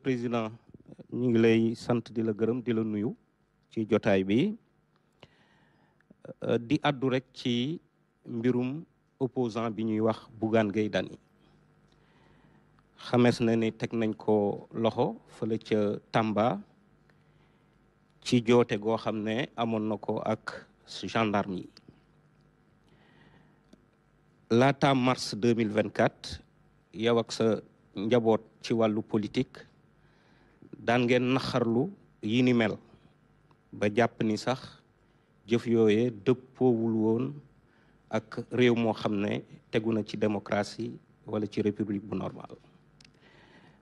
président ñu ngi lay sant di la gërëm di la nuyu ci jotaay bi di addu rek ci mbirum opposant bi ñuy wax Bougane Gueye Dany xamees na ni teg nañ ko loxo fële ca Tamba ci joote goo xam ne amoon na ko ak gendarme yi laata mars 2024 yow ak sa njaboot ci wàllu politique daan ngeen naxarlu yi ni mel ba jàpp ni sax jëf yooye dëppoowul woon ak réew moo xam ne tegu na ci démocratie wala ci république bu normal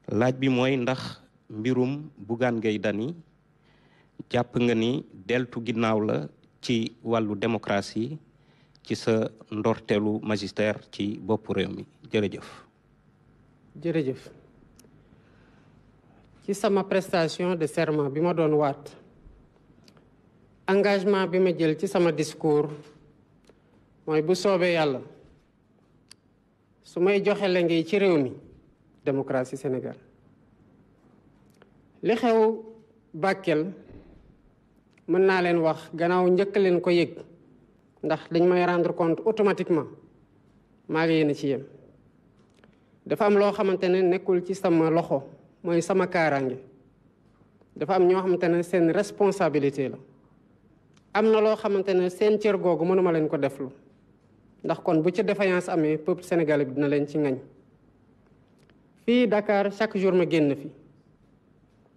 laaj bi mooy ndax mbirum Bougane Gueye Dany jàpp nga ni deltu ginnaaw la ci wàllu démocratie ci sa ndorteelu magistère ci boppu réew mi jërëjëf. jërëjëf ci sama prestation de serment bi ma doon waat engagement bi ma jël ci sama discours mooy bu soobee yàlla su may joxe la ngi ci réew mi démocratie Sénégal li xew Bakel mën naa leen wax gannaaw njëkk leen ko yëg ndax dañ may rendre compte automatiquement maa ngi yéen ci yem dafa am loo xamante ne nekkul ci sama loxo mooy sama kaaraange dafa am ñoo xamante ne seen responsabilité la am na loo xamante ne seen cër googu mënuma leen ko deflu ndax kon bu ci défaillance amee peuple sénégalais bi dina leen ci ngañ fii Dakar chaque jour ma génn fi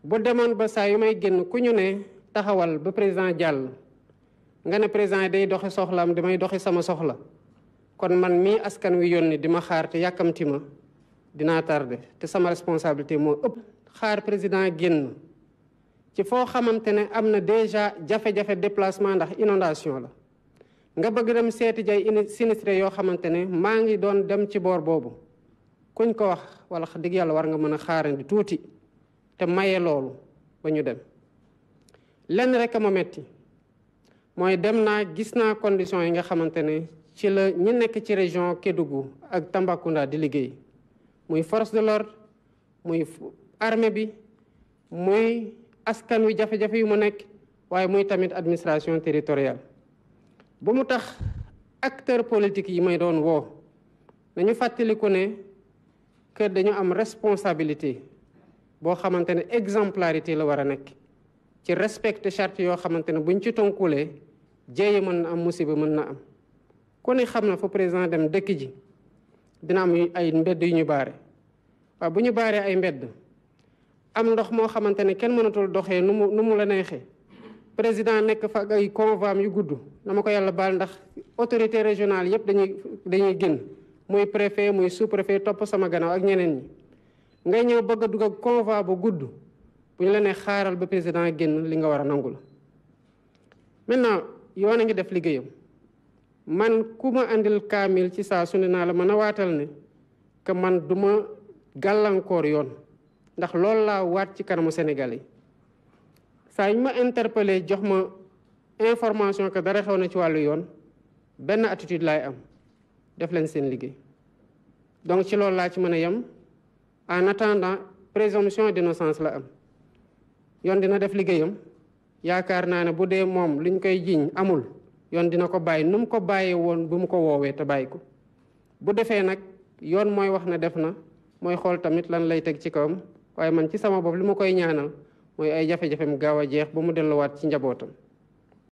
bu demoon ba saa yu may génn ku ñu ne taxawal ba président jàll nga ne président yi day doxi soxlaam damay doxi sama soxla kon man mii askan wi yónni di ma xaar te yàkkamti ma dinaa tardé te sama responsabilité moo ëpp xaar président génn ci foo xamante ne am na déjà jafe-jafe déplacement ndax inondation la nga bëgg dem seeti jay sinistré yoo xamante ne maa ngi doon dem ci boor boobu kuñ ko wax wala dëgg yàlla war nga mën a xaarandi tuuti te maye loolu ba ñu dem lenn rek a ma metti mooy dem naa gis naa conditions yi nga xamante ne ci la ñi nekk ci région Kédougou ak Tambacounda di liggéey muy force de l'ordre muy armée bi muy askan wi jafe-jafe yu mu nekk waaye muy tamit administration territoriale bu mu tax acteurs politiques yi may doon woo nañu fàttaliku ne que dañu am responsabilité boo xamante ne exemplarité la war a nekk ci respecter charte yoo xamante ne buñ ci tonkulee jéeye mën na am musiba mën na am ku ne xam na fu président dem dëkk ji dina am ay mbedd yu ñu baare waaw bu ñu baaree ay mbedd am ndox moo xamante ne kenn mënatul doxee nu mu la neexee président nekk fa ay convois yu gudd dama ko yàlla baal ndax autorité régionale yëpp dañuy génn muy préfet muy sous préfet topp sama gannaaw ak ñeneen ñi ngay ñëw bëgg a dugg ak convoi bu gudd bu ñu la nee xaaral ba président génn li nga war a nangu la maintenant yoon a ngi def liggéeyam man ku ma andil kaamil ci saa su ne naa la mën a waatal ne que man du ma gàllankoor yoon ndax loolu laa waat ci kanamu Sénégalais yi saa ñu ma interpellé jox ma information que dara xew na ci wàllu yoon benn attitude laay am def leen seen liggéey donc ci loolu laa ci mën a yem en attendant présomption d'innocence la am yoon dina def liggéeyam yaakaar naa ne bu dee moom liñ koy jiiñ amul yoon dina ko bàyyi nu mu ko bàyyee woon bu mu ko woowee te bàyyi ko bu defee nag yoon mooy wax ne def na mooy xool tamit lan lay teg ci kawam waaye man ci sama bopp li ma koy ñaanal mooy ay jafe-jafem gaaw a jeex ba mu delluwaat ci njabootam